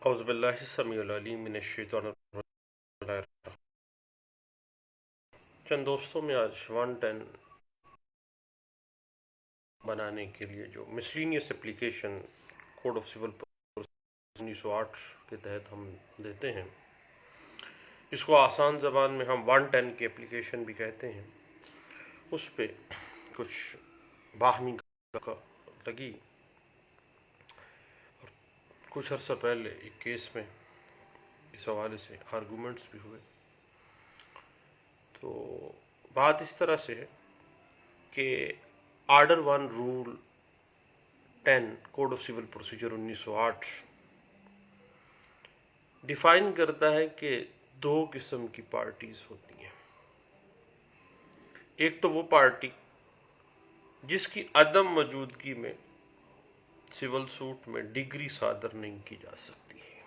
اعوذ باللہ السمیع العلیم من الشیطان الرجیم۔ چند دوستوں میں آج 110 بنانے کے لیے جو miscellaneous application code of civil 1908 کے تحت ہم دیتے ہیں، اس کو آسان زبان میں ہم 110 کی اپلیکیشن بھی کہتے ہیں، اس پہ کچھ باہمی لگی۔ کچھ عرصہ پہلے ایک کیس میں اس حوالے سے آرگومنٹس بھی ہوئے۔ تو بات اس طرح سے ہے کہ order 1 rule 10 code of civil procedure 1908 define کرتا ہے کہ دو قسم کی پارٹیز ہوتی ہیں۔ ایک تو وہ پارٹی جس کی عدم موجودگی میں سول سوٹ میں ڈگری صادر نہیں کی جا سکتی ہے،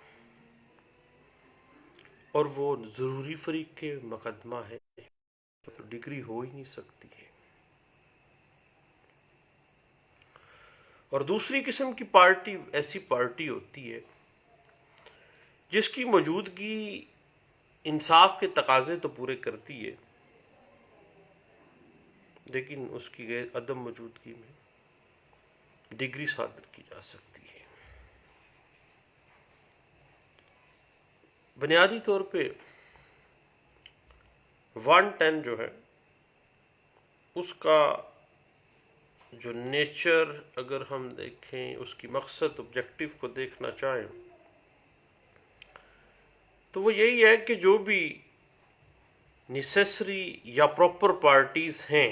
اور وہ ضروری فریق کے مقدمہ ہے، تو ڈگری ہو ہی نہیں سکتی ہے۔ اور دوسری قسم کی پارٹی ایسی پارٹی ہوتی ہے جس کی موجودگی انصاف کے تقاضے تو پورے کرتی ہے، لیکن اس کی عدم موجودگی میں ڈگری صادر کی جا سکتی ہے۔ بنیادی طور پہ 110 جو ہے اس کا جو نیچر اگر ہم دیکھیں، اس کی مقصد آبجیکٹو کو دیکھنا چاہیں تو وہ یہی ہے کہ جو بھی نیسیسری یا پراپر پارٹیز ہیں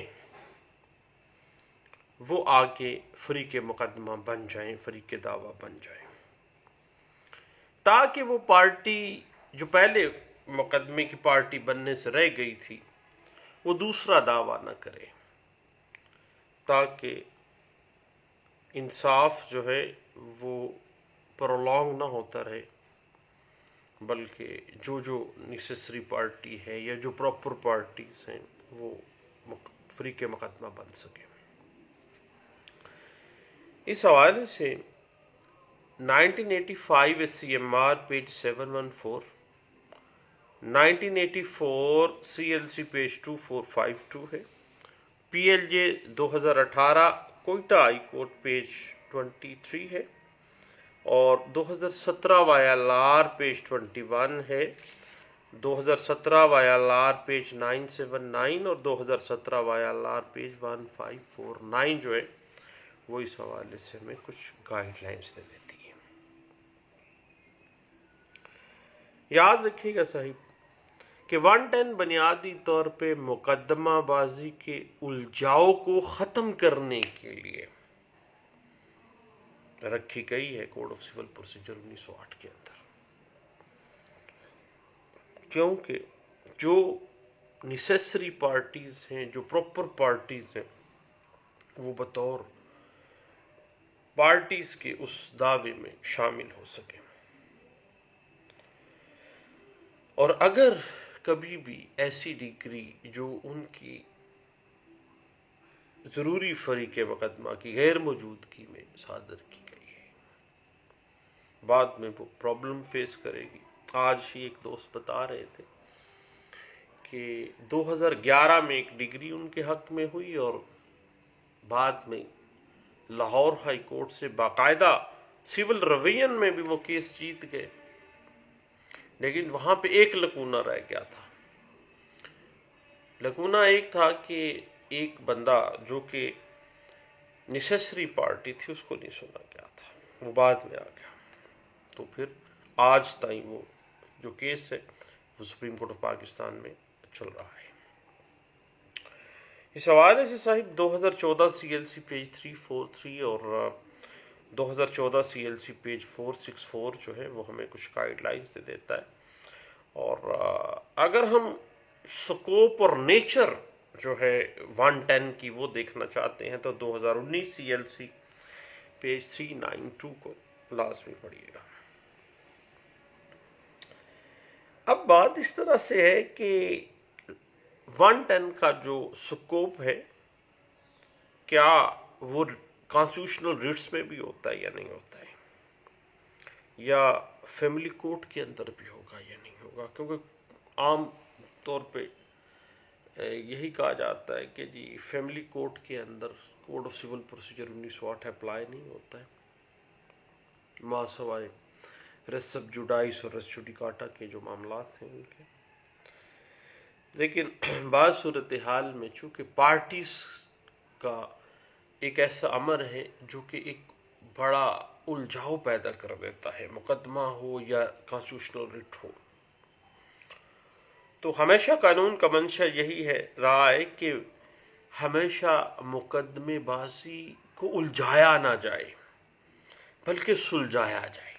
وہ آگے فریق مقدمہ بن جائیں، فریق دعویٰ بن جائیں، تاکہ وہ پارٹی جو پہلے مقدمے کی پارٹی بننے سے رہ گئی تھی وہ دوسرا دعویٰ نہ کرے، تاکہ انصاف جو ہے وہ پرولونگ نہ ہوتا رہے، بلکہ جو نیسیسری پارٹی ہے یا جو پراپر پارٹیز ہیں وہ فریق مقدمہ بن سکے۔ اس حوالے سے 1985 SCMR پیج 714، 1984 CLC پیج 2452 ہے، PLJ 2018 Quetta high court page 23 ہے، اور 2017 YLR پیج 21 ہے، 2017 YLR پیج 979 اور 2017 YLR پیج 1549 جو ہے وہ اس حوالے سے ہمیں کچھ گائیڈ لائنز دے دیتی ہے۔ یاد رکھیے گا صاحب کہ 110 بنیادی طور پہ مقدمہ بازی کے الجھاؤ کو ختم کرنے کے لیے رکھی گئی ہے کوڈ آف سول پروسیجر 1908 کے اندر، کیونکہ جو نیسیسری پارٹیز ہیں، جو پراپر پارٹیز ہیں، وہ بطور پارٹیز کے اس دعوے میں شامل ہو سکیں، اور اگر کبھی بھی ایسی ڈگری جو ان کی ضروری فریق مقدمہ کی غیر موجودگی میں صادر کی گئی ہے، بعد میں وہ پرابلم فیس کرے گی۔ آج ہی ایک دوست بتا رہے تھے کہ 2011 میں ایک ڈگری ان کے حق میں ہوئی، اور بعد میں لاہور ہائی کورٹ سے باقاعدہ سول ریویژن میں بھی وہ کیس جیت گئے، لیکن وہاں پہ ایک لکونہ رہ گیا تھا۔ لکونہ ایک تھا کہ ایک بندہ جو کہ نیسیسری پارٹی تھی اس کو نہیں سنا گیا تھا، وہ بعد میں آ گیا، تو پھر آج تائیں وہ جو کیس ہے وہ سپریم کورٹ آف پاکستان میں چل رہا ہے۔ اس حوالے سے صاحب 2014 CLC پیج 343 اور 2014 CLC پیج 464 جو ہے وہ ہمیں کچھ گائیڈ لائنز دے دیتا ہے، اور اگر ہم سکوپ اور نیچر جو ہے 110 کی وہ دیکھنا چاہتے ہیں تو 2019 CLC پیج 392 کو لازمی پڑھیے گا۔ اب بات اس طرح سے ہے کہ 110 کا جو سکوپ ہے کیا وہ کانسٹیٹیوشنل ریٹس میں بھی ہوتا ہے یا نہیں ہوتا ہے، یا فیملی کورٹ کے اندر بھی ہوگا یا نہیں ہوگا، کیونکہ عام طور پہ یہی کہا جاتا ہے کہ جی فیملی کورٹ کے اندر code of civil procedure 1908 apply نہیں ہوتا ہے، ماں سوائے ریس سب جوڈائس اور ریس جوڈیکاٹا کے جو معاملات ہیں ان کے. لیکن بعض صورتحال میں چونکہ پارٹیز کا ایک ایسا امر ہے جو کہ ایک بڑا الجھاؤ پیدا کر دیتا ہے، مقدمہ ہو یا کانسٹیٹیوشنل ریٹ ہو، تو ہمیشہ قانون کا منشا یہی ہے رہا ہے کہ ہمیشہ مقدمے بازی کو الجھایا نہ جائے بلکہ سلجھایا جائے.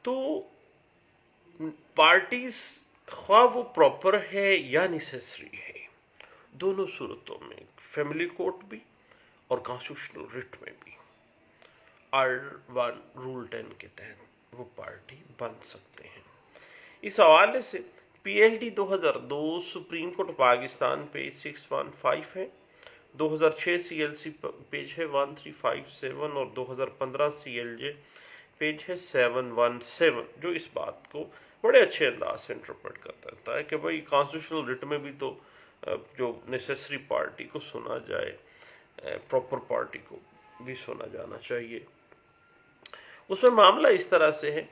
تو پارٹیز خواہ وہ پراپر ہے یا نیسیسری ہے، دونوں صورتوں میں فیملی کورٹ بھی اور کانسٹیٹیوشنل ریٹ میں بھی آرڈر 1 رول 10 کے تحت وہ پارٹی بن سکتے ہیں. اس حوالے سے پی L D 2002 supreme court Pakistan page 615 ہے، 2006 سی ایل سی پیج ہے 1357 اور 2015 سی ایل جے پیج ہے 717، جو اس بات کو بڑے اچھے انداز سے انٹرپریٹ کرتا ہے کہ بھائی کانسٹیٹیوشنل ریٹ میں بھی تو جو نیسیسری پارٹی کو سنا جائے، پراپر پارٹی کو بھی سنا جانا چاہیے. اس میں معاملہ اس طرح سے ہے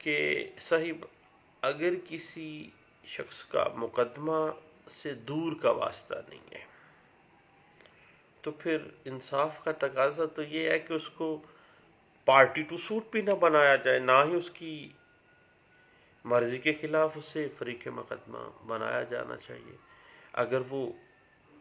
کہ صاحب اگر کسی شخص کا مقدمہ سے دور کا واسطہ نہیں ہے تو پھر انصاف کا تقاضا تو یہ ہے کہ اس کو پارٹی ٹو سوٹ بھی نہ بنایا جائے، نہ ہی اس کی مرضی کے خلاف اسے فریق مقدمہ بنایا جانا چاہیے. اگر وہ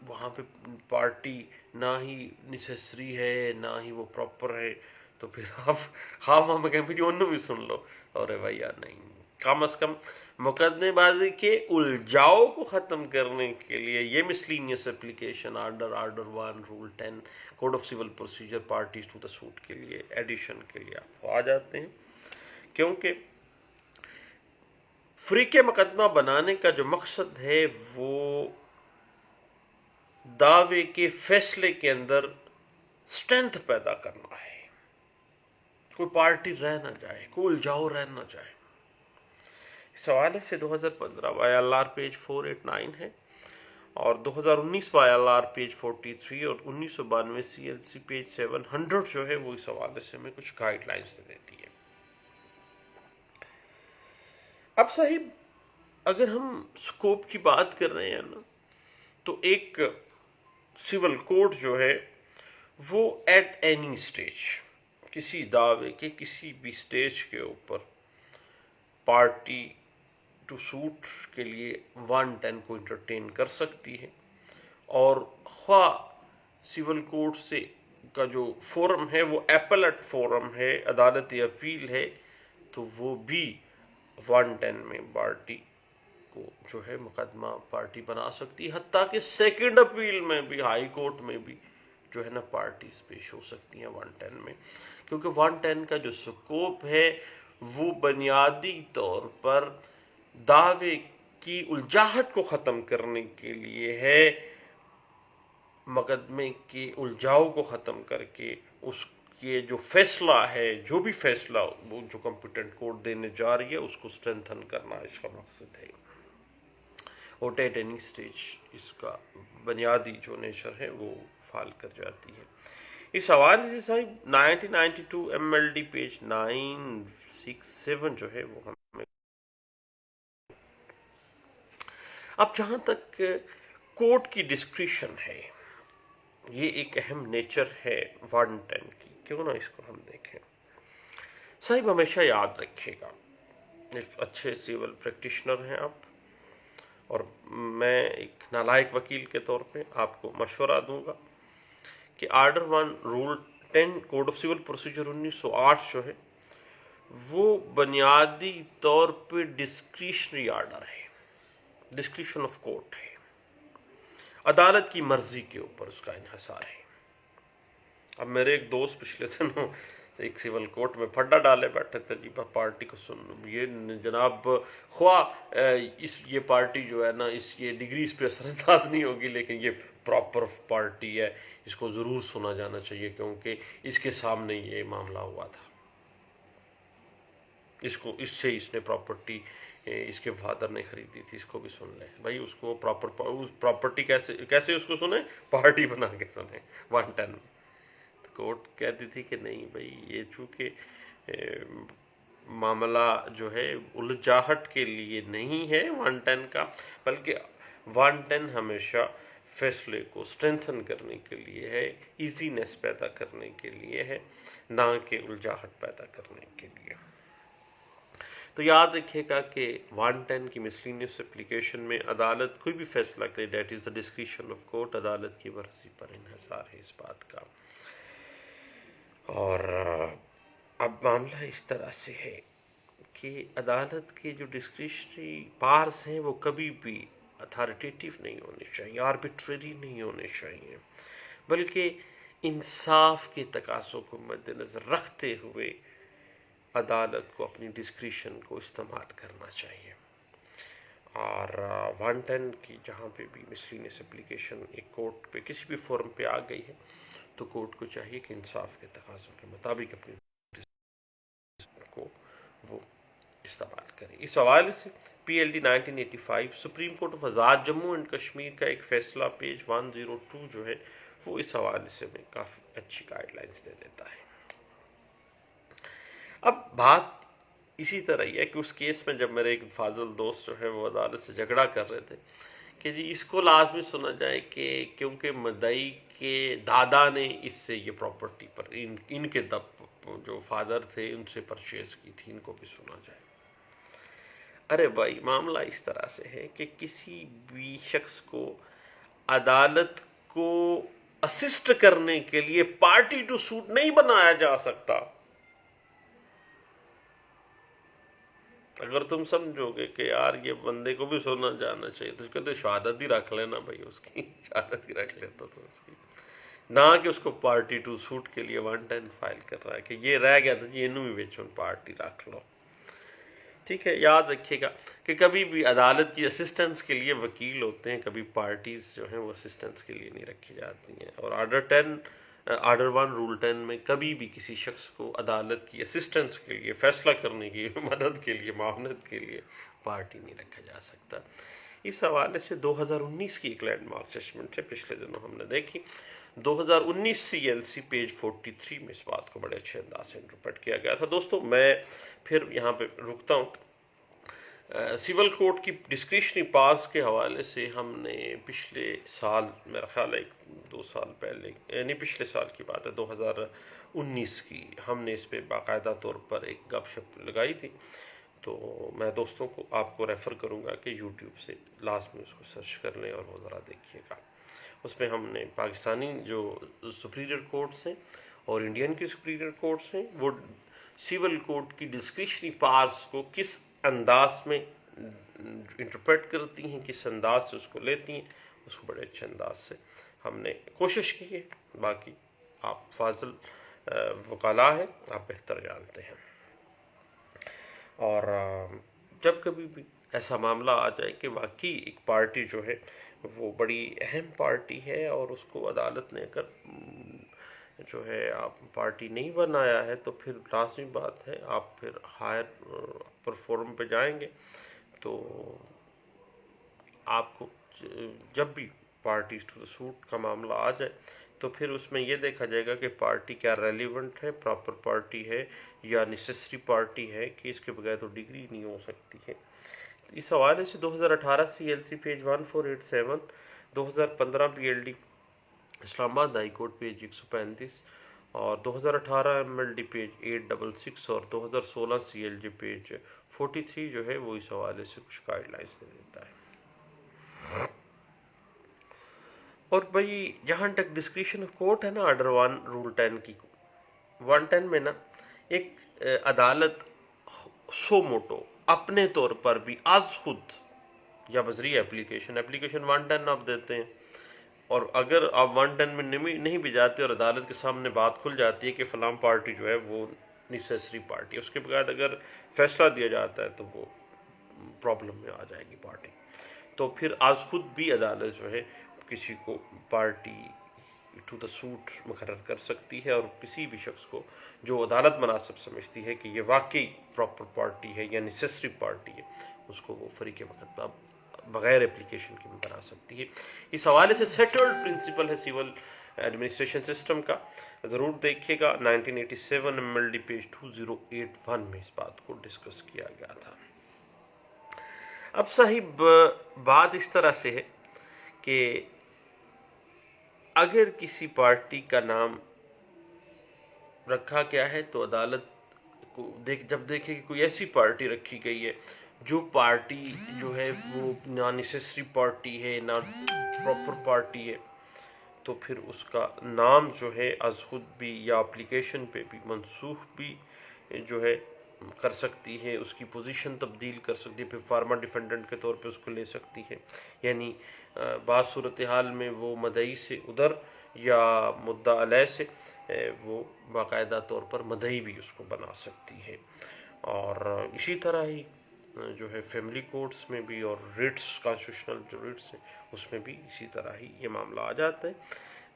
وہاں پہ پارٹی نہ ہی نیسیسری ہے نہ ہی وہ پراپر ہے تو پھر آپ خواہ میں کہیں بھی انہوں بھی سن لو اور بھیا نہیں، کم از کم مقدمے بازی کے الجھاؤ کو ختم کرنے کے لیے یہ miscellaneous application order 1 rule 10 code of civil procedure parties to the suit کے لیے ایڈیشن کے لیے آپ آ جاتے ہیں. کیونکہ فریق مقدمہ بنانے کا جو مقصد ہے وہ دعوے کے فیصلے کے اندر سٹرینتھ پیدا کرنا ہے، کوئی پارٹی رہ نہ جائے، کوئی الجھاؤ رہ نہ جائے. اس حوالے سے 2015 وائی ایل آر پیج 489 ہے اور 2019 وائی ایل آر پیج 43 اور 1992 سی ایل سی پیج 700 جو ہے وہ اس حوالے سے ہمیں کچھ گائیڈ لائنز دیتی ہے. اب صاحب اگر ہم سکوپ کی بات کر رہے ہیں نا تو ایک سول کوڈ جو ہے وہ ایٹ اینی سٹیج کسی دعوے کے کسی بھی سٹیج کے اوپر پارٹی ٹو سوٹ کے لیے 110 کو انٹرٹین کر سکتی ہے، اور خواہ سول کوڈ سے کا جو فورم ہے وہ ایپلٹ فورم ہے، عدالت اپیل ہے، تو وہ بھی 110 میں پارٹی کو جو ہے مقدمہ پارٹی بنا سکتی ہے. حتیٰ کہ سیکنڈ اپیل میں بھی ہائی کورٹ میں بھی جو ہے نا پارٹیز پیش ہو سکتی ہیں 110 میں، کیونکہ 110 کا جو سکوپ ہے وہ بنیادی طور پر دعوے کی الجھاہٹ کو ختم کرنے کے لیے ہے، مقدمے کے الجھاؤ کو ختم کر کے اس کے جو فیصلہ ہے، جو بھی فیصلہ وہ جو کمپیٹنٹ کورٹ دینے جا رہی ہے اس کو اسٹرینتھن کرنا اس کا مقصد ہے. اور ایٹ اینی سٹیج اس کا بنیادی جو نیچر ہے وہ فعال کر جاتی ہے. اس حوالے سے صاحب 1992 ایم ایل ڈی پیج 967 جو ہے وہ ہمیں اب جہاں تک کورٹ کی ڈسکریشن ہے یہ ایک اہم نیچر ہے 110 کی، کیوں نہ اس کو ہم دیکھیں. صاحب ہمیشہ یاد رکھے گا ایک اچھے سیول پریکٹیشنر ہیں آپ، اور میں ایک نالائق وکیل کے طور پہ آپ کو مشورہ دوں گا کہ order 1 rule 10 code of civil procedure 1908 جو ہے وہ بنیادی طور پہ ڈسکریشنری آرڈر ہے، ڈسکریشن آف کورٹ ہے، عدالت کی مرضی کے اوپر اس کا انحصار ہے. اب میرے ایک دوست پچھلے دنوں ایک سول کورٹ میں پھڈا ڈالے بیٹھے تھے جی پارٹی کو سن یہ جناب خواہ یہ پارٹی جو ہے نا یہ ڈگری اس پہ اثر انداز نہیں ہوگی لیکن یہ پراپر پارٹی ہے، اس کو ضرور سنا جانا چاہیے کیونکہ اس کے سامنے یہ معاملہ ہوا تھا. اس سے اس نے پراپرٹی اس کے فادر نے خریدی تھی، اس کو بھی سن لیں بھائی، اس کو پراپرٹی کیسے اس کو سنیں، پارٹی بنا کے سنیں 110 میں۔ تو کورٹ کہتی تھی کہ نہیں بھائی، یہ چونکہ معاملہ جو ہے الجھاہٹ کے لیے نہیں ہے 110 کا، بلکہ 110 ہمیشہ فیصلے کو سٹرینتھن کرنے کے لیے ہے، ایزینس پیدا کرنے کے لیے ہے، نہ کہ الجھاہٹ پیدا کرنے کے لیے۔ تو یاد رکھیے گا کہ 110 کی مسلینیس اپلیکیشن میں عدالت کوئی بھی فیصلہ کرے، that is the discretion of court, عدالت کی مرضی پر انحصار ہے اس بات کا۔ اور اب معاملہ اس طرح سے ہے کہ عدالت کے جو ڈسکریشنری پارز ہیں وہ کبھی بھی اتھارٹیٹیو نہیں ہونے چاہیے، آربیٹریری نہیں ہونے چاہیے، بلکہ انصاف کے تقاضوں کو مد نظر رکھتے ہوئے عدالت کو اپنی ڈسکریشن کو استعمال کرنا چاہیے۔ اور 110 کی جہاں پہ بھی مسلینیس اپلیکیشن ایک کورٹ پہ کسی بھی فورم پہ آ گئی ہے تو کورٹ کو چاہیے کہ انصاف کے تقاضوں کے مطابق اپنی کو وہ استعمال کرے۔ اس حوالے سے پی L D 1985 supreme court of Azad Jammu and Kashmir کا ایک فیصلہ پیج 102 جو ہے وہ اس حوالے سے میں کافی اچھی گائیڈ لائنز دے دیتا ہے۔ اب بات اسی طرح ہی ہے کہ اس کیس میں جب میرے ایک فاضل دوست جو ہے وہ عدالت سے جھگڑا کر رہے تھے کہ جی اس کو لازمی سنا جائے کہ کیونکہ مدعی کے دادا نے اس سے یہ پراپرٹی پر ان کے جو فادر تھے ان سے پرچیز کی تھی، ان کو بھی سنا جائے۔ ارے بھائی معاملہ اس طرح سے ہے کہ کسی بھی شخص کو عدالت کو اسسٹ کرنے کے لیے پارٹی ٹو سوٹ نہیں بنایا جا سکتا۔ اگر تم سمجھو گے کہ یار یہ بندے کو بھی سننا جانا چاہیے تو اس کو تو شہادت ہی رکھ لینا بھائی، اس کی شہادت ہی رکھ لیتا تو اس کی، نہ کہ اس کو پارٹی ٹو سوٹ کے لیے 110 فائل کر رہا ہے کہ یہ رہ گیا تھا جی انہوں بھی بیچو پارٹی رکھ لو۔ ٹھیک ہے، یاد رکھیے گا کہ کبھی بھی عدالت کی اسسٹنس کے لیے وکیل ہوتے ہیں، کبھی پارٹیز جو ہیں وہ اسسٹنس کے لیے نہیں رکھی جاتی ہیں۔ اور آرڈر 1 رول 10 میں کبھی بھی کسی شخص کو عدالت کی اسسٹنس کے لیے، فیصلہ کرنے کی مدد کے لیے، معاونت کے لیے پارٹی نہیں رکھا جا سکتا۔ اس حوالے سے 2019 کی ایک لینڈ مارک ججمنٹ ہے، پچھلے دنوں ہم نے دیکھی، 2019 سی ایل سی پیج 43 میں اس بات کو بڑے اچھے انداز سے انٹرپریٹ کیا گیا تھا۔ دوستو میں پھر یہاں پہ رکتا ہوں۔ سول کورٹ کی ڈسکریشنری پاس کے حوالے سے ہم نے پچھلے سال، میرا خیال ہے 2 سال پہلے، یعنی پچھلے سال کی بات ہے 2019 کی، ہم نے اس پہ باقاعدہ طور پر ایک گپ شپ لگائی تھی۔ تو میں دوستوں کو آپ کو ریفر کروں گا کہ یوٹیوب سے لاسٹ میں اس کو سرچ کر لیں اور وہ ذرا دیکھیے گا۔ اس میں ہم نے پاکستانی جو سپریریئر کورٹس ہیں اور انڈین کی سپریریئر کورٹس ہیں وہ سول کورٹ کی ڈسکریشنری پاس کو کس انداز میں انٹرپریٹ کرتی ہیں، کس انداز سے اس کو لیتی ہیں، اس کو بڑے اچھے انداز سے ہم نے کوشش کی ہے۔ باقی آپ فاضل وکلاء ہیں، آپ بہتر جانتے ہیں۔ اور جب کبھی بھی ایسا معاملہ آ جائے کہ واقعی ایک پارٹی جو ہے وہ بڑی اہم پارٹی ہے اور اس کو عدالت نے اگر جو ہے آپ پارٹی نہیں بنایا ہے تو پھر لازمی بات ہے آپ پھر ہائر پر فورم پہ جائیں گے تو آپ کو جب بھی پارٹی ٹو سوٹ کا معاملہ آ جائے تو پھر اس میں یہ دیکھا جائے گا کہ پارٹی کیا ریلیونٹ ہے، پراپر پارٹی ہے یا نیسیسری پارٹی ہے کہ اس کے بغیر تو ڈگری نہیں ہو سکتی ہے۔ اس حوالے سے 2018 C L C page 1487، 2015 P L D Islamabad high court page 135 اور 2018 ایم ایل ڈی پیج 866 اور 2016 سی ایل جی پیج 43 جو ہے وہ اس حوالے سے کچھ گائیڈ لائنز دے دیتا ہے۔ اور بھائی جہاں تک ڈسکریشن آف کورٹ ہے نا، آرڈر 1 رول 10 کی 110 میں نا ایک عدالت سو موٹو اپنے طور پر بھی از خود یا بذریعہ اپلیکیشن 110 آپ دیتے ہیں، اور اگر آپ 110 میں نہیں بھی جاتے اور عدالت کے سامنے بات کھل جاتی ہے کہ فلاں پارٹی جو ہے وہ نیسیسری پارٹی ہے، اس کے بعد اگر فیصلہ دیا جاتا ہے تو وہ پرابلم میں آ جائے گی پارٹی، تو پھر آج خود بھی عدالت جو ہے کسی کو پارٹی ٹو دا سوٹ مقرر کر سکتی ہے، اور کسی بھی شخص کو جو عدالت مناسب سمجھتی ہے کہ یہ واقعی پراپر پارٹی ہے یا نیسیسری پارٹی ہے، اس کو وہ فریق مقدمہ بغیر اپلیکیشن کے بھی بنا سکتی ہے۔ اس حوالے سے سیٹلڈ پرنسپل ہے سول ایڈمنسٹریشن سسٹم کا، ضرور دیکھیے گا 1987 MLD پیج 2081 میں اس بات کو ڈسکس کیا گیا تھا۔ اب صاحب بات اس طرح سے ہے کہ اگر کسی پارٹی کا نام رکھا گیا ہے تو عدالت کو جب دیکھے کہ کوئی ایسی پارٹی رکھی گئی ہے جو پارٹی جو ہے وہ نہ نیسیسری پارٹی ہے نہ پراپر پارٹی ہے، تو پھر اس کا نام جو ہے از خود بھی یا اپلیکیشن پہ بھی منسوخ بھی جو ہے کر سکتی ہے، اس کی پوزیشن تبدیل کر سکتی ہے، پھر فارما ڈیفینڈنٹ کے طور پہ اس کو لے سکتی ہے، یعنی بعض صورتحال میں وہ مدعی سے ادھر یا مدعا علیہ سے وہ باقاعدہ طور پر مدعی بھی اس کو بنا سکتی ہے۔ اور اسی طرح ہی جو ہے فیملی کورٹس میں بھی اور ریٹس کانسٹیٹیوشنل جو ریٹس ہیں اس میں بھی اسی طرح ہی یہ معاملہ آ جاتا ہے۔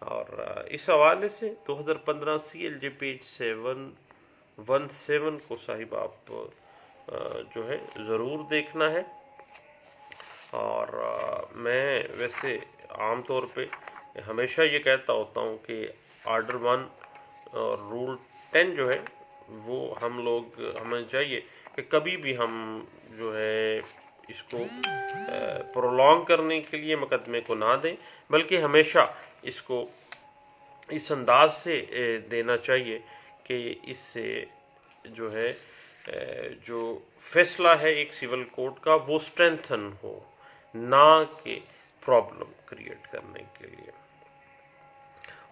اور اس حوالے سے 2015 CLJ پیج 717 کو صاحب آپ جو ہے ضرور دیکھنا ہے۔ اور میں ویسے عام طور پہ ہمیشہ یہ کہتا ہوتا ہوں کہ آرڈر 1 اور رول 10 جو ہے وہ ہمیں چاہیے کہ کبھی بھی ہم جو ہے اس کو پرولونگ کرنے کے لیے مقدمے کو نہ دیں، بلکہ ہمیشہ اس کو اس انداز سے دینا چاہیے کہ اس سے جو ہے جو فیصلہ ہے ایک سول کورٹ کا وہ اسٹرینتھن ہو، نہ کہ پرابلم کریٹ کرنے کے لیے۔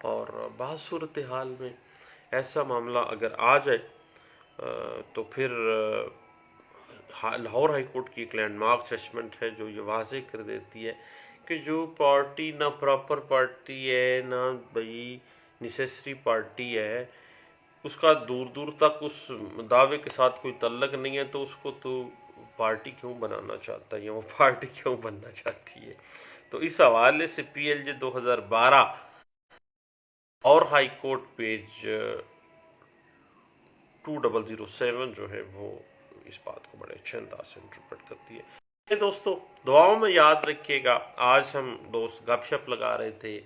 اور بعض صورتحال میں ایسا معاملہ اگر آ جائے تو پھر لاہور ہائی کورٹ کی ایک لینڈ مارک ججمنٹ ہے جو یہ واضح کر دیتی ہے کہ جو پارٹی نہ پراپر پارٹی ہے نہ بھئی نیسیسری پارٹی ہے، اس کا دور دور تک اس دعوے کے ساتھ کوئی تعلق نہیں ہے، تو اس کو تو پارٹی کیوں بنانا چاہتا ہے یا وہ پارٹی کیوں بننا چاہتی ہے۔ تو اس حوالے سے PLJ 2012 اور ہائی کورٹ پیج 2007 جو ہے وہ اس بات کو بڑے اچھے انداز سے انٹرپریٹ کرتی ہے۔ دوستو دعاؤں میں یاد رکھیے گا، آج ہم دوست گپ شپ لگا رہے تھے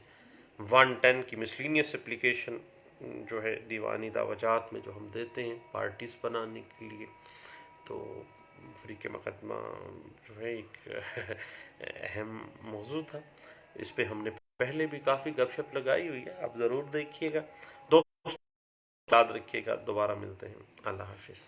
110 کی مسلینیس اپلیکیشن جو ہے دیوانی دعوجات میں جو ہم دیتے ہیں پارٹیز بنانے کے لیے، تو فریق مقدمہ جو ہے ایک اہم موضوع تھا، اس پہ ہم نے پہلے بھی کافی گپ شپ لگائی ہوئی ہے، آپ ضرور دیکھیے گا۔ دوست یاد رکھیے گا، دوبارہ ملتے ہیں، اللہ حافظ۔